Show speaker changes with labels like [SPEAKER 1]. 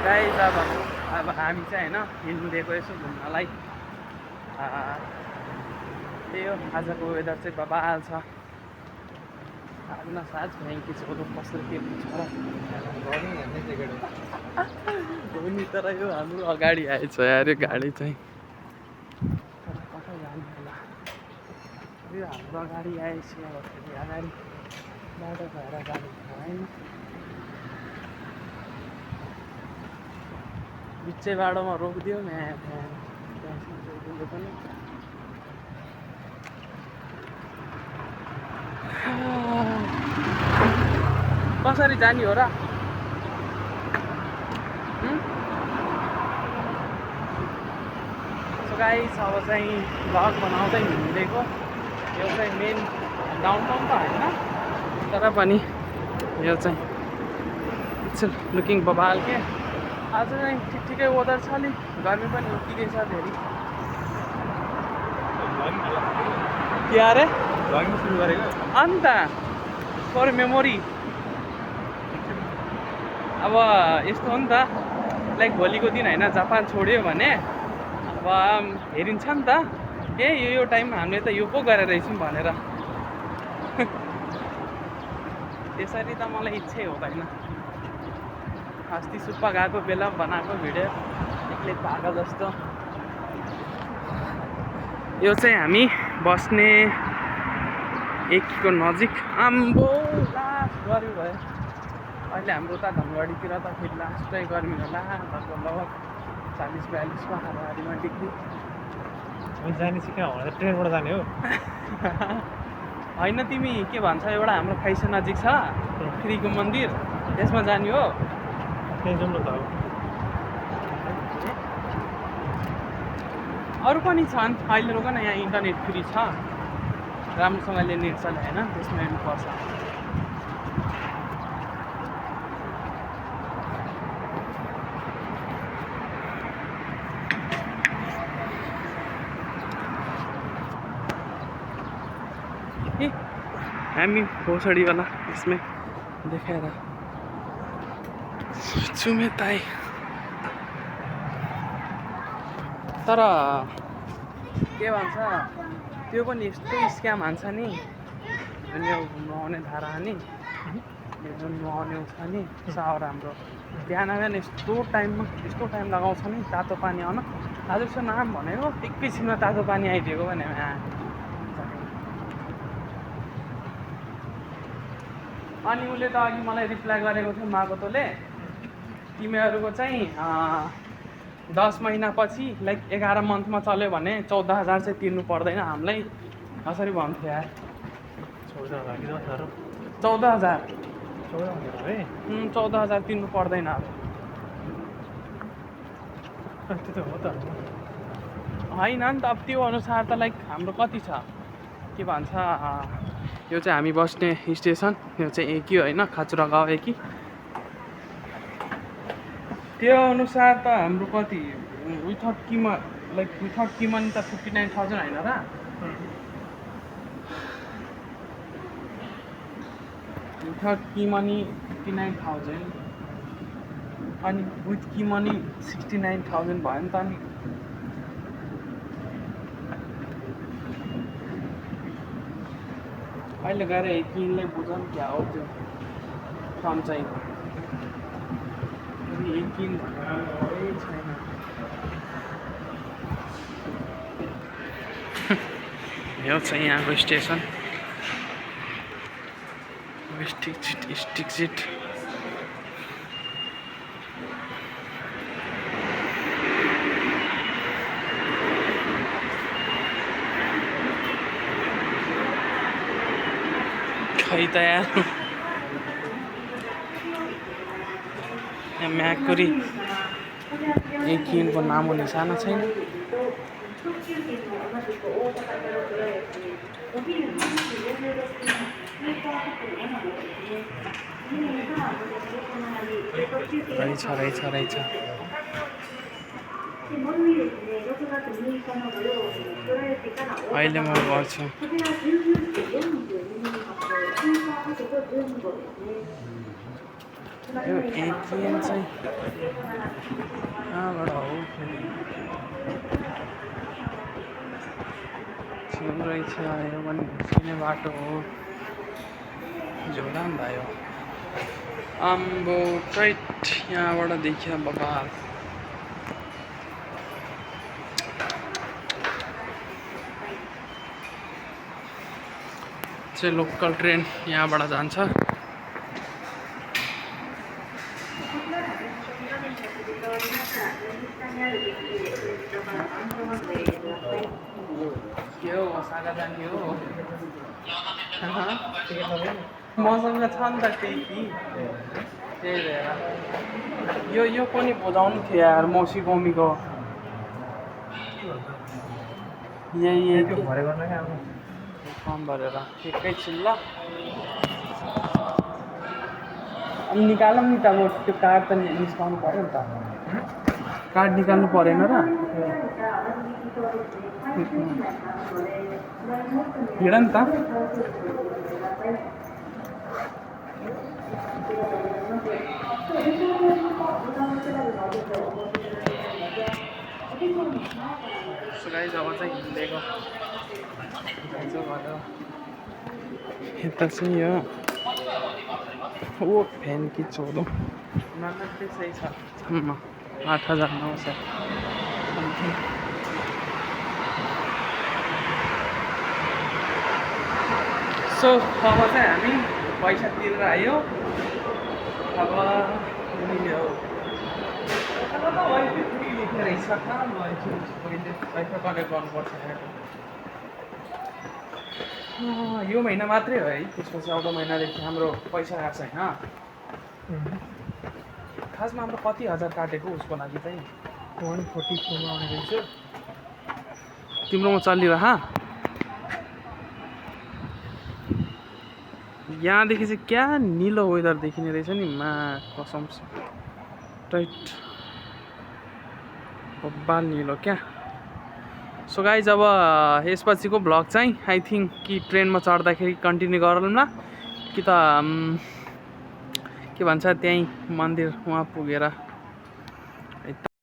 [SPEAKER 1] Guys अब हामी चाहिँ होइन हिँडिदिएको यसो घुम्नलाई। त्यही हो, आजको वेदर चाहिँ बबाल छ। आज न साँझ भ्याङ्की छोरो कसरी के छ र हो नि, तर यो हाम्रो अगाडि आएछ यार यो गाडी चाहिँ। तर कता जाने होला, यो हाम्रो अगाडि आएछ। अब फेरि अगाडि बाटो भएर गाडी भएन, बिचै बाटोमा रोकिदियो पनि। कसरी जाने हो र? सो गाइस अब चाहिँ भ्लग बनाउँदै हिँडेको। यो चाहिँ मेन डाउनटाउन त होइन, तर पनि यो चाहिँ इट्स लुकिङ बबाल के। आज चाहिँ ठिकै वेदर छ, अलिक गर्मी पनि उत्तिकै छ फेरि। के अरे
[SPEAKER 2] सुरु गरेको
[SPEAKER 1] अन्त फर मेमोरी। अब यस्तो हो नि त, लाइक भोलिको दिन होइन जापान छोड्यो भने अब हेरिन्छ नि त, ए यो टाइममा हामीले त यो पो गरेर रहेछौँ भनेर। त्यसरी त मलाई इच्छै हुँदैन। अस्ति सुप्पा गएको बेला बनाएको भिडियो एक्लै पागल जस्तो। यो चाहिँ हामी बस्ने एकको नजिक। आम्बो लास्ट गर्मी भयो। अहिले हाम्रो उता धनगढीतिर त फेरि लास्टै गर्मी होला, लगभग 40-42को हाराहारीमा डिग्री।
[SPEAKER 2] जाने चाहिँ कहाँ होला? ट्रेनबाट जाने हो?
[SPEAKER 1] होइन, तिमी के भन्छ, एउटा हाम्रो खाइसा नजिक छ फ्रीको मन्दिर, त्यसमा जाने हो?
[SPEAKER 2] त्यहीँ जाउँ न त।
[SPEAKER 1] अरू पनि छन्, अहिले रोक न, यहाँ इन्टरनेट फ्री छ, राम्रोसँगले नेट चले होइन, त्यसमा हेर्नुपर्छ। हामी भोसडीवाला यसमै देखाएर चुमेताई। तर के भन्छ, त्यो पनि यस्तो स्क्याम हान्छ नि, जुन यो नुहाउने धारा नि, यो जुन नुहाउने छ नि सावर, हाम्रो बिहान यस्तो टाइम लगाउँछ नि तातो पानी आउन। आज उसको नाम भनेको एकैछिनमा तातो पानी आइदिएको भने अनि उसले त अघि मलाई रिप्लाई गरेको थियो मागोतोले, तिमीहरूको चाहिँ 10 महिनापछि लाइक 11 मन्थमा चल्यो भने 14,000 चाहिँ तिर्नु पर्दैन हामीलाई, कसरी भन्थ्यो यार।
[SPEAKER 2] 14,000
[SPEAKER 1] 14,000
[SPEAKER 2] 14,000
[SPEAKER 1] तिर्नु पर्दैन।
[SPEAKER 2] त्यो त हो त
[SPEAKER 1] होइन नि त, अब त्यो अनुसार त लाइक हाम्रो कति छ के भन्छ, यो चाहिँ हामी बस्ने स्टेसन, यो चाहिँ एकी होइन, खाचुरा गाउँ एकी। त्यो अनुसार त हाम्रो कति विथआउट किमा, लाइक विथआउट किमन त 59,000 होइन र? विथआउट किमनी 59,000 अनि विथ किमनी 69,000 भयो नि त। अनि अहिले गएर किनलाई बुझौँ क्या हो त्यो सन्चै किन भनेरै छैन। यो चाहिँ यहाँको स्टेसन स्टिक सिट। खै त यार, यहाँ म्याकुरी एकिनको नामो निशाना छैन। रहेछ अहिले म गर्छु। यो एटिएम चाहिँ कहाँबाट हो फेरि छेउ रहेछ यो पनि घुस्किने बाटो हो झोला पनि भयो आम्बो ट्राइट यहाँबाट देखिया बबाल चाहिँ लोकल ट्रेन यहाँबाट जान्छ के हो सागा जाने हो मसँग छ नि त त्यही भएर यो पनि बुझाउनु थियो यार मौसी मम्मीको यही
[SPEAKER 2] भरे गर्न क्या अब
[SPEAKER 1] फर्म भरेर एकैछिन ल अनि निकालौँ नि त अब त्यो कार्ड त निस्काउनु पऱ्यो नि त कार्ड निकाल्नु परेन र हिँड नि त सो गाइस अब चाहिँ हिँडेको यता चाहिँ यो ओ फ्यान कि चोलो त्यसै छ 8,900 सो अब चाहिँ हामी पैसा तिरेर आयो अब यो रहेछ कहाँ पहिले पैसा कलेक्ट गर्नुपर्छ यो महिना मात्रै हो है त्यसपछि आउँदो महिनादेखि हाम्रो पैसा आएको छैन खासमा हाम्रो कति हजार काटेको उसको लागि चाहिँ
[SPEAKER 2] 144 मा आउने रहेछ
[SPEAKER 1] तिम्रोमा चलिरह यहाँदेखि चाहिँ क्या निलो वेदर देखिने रहेछ नि मा कसम टाइट बब्बाल निलो क्या सो गाइज अब यसपछिको भ्लग चाहिँ आई थिङ्क कि ट्रेनमा चढ्दाखेरि कन्टिन्यू गरौँला कि त के भन्छ त्यहीँ मन्दिर वहाँ पुगेर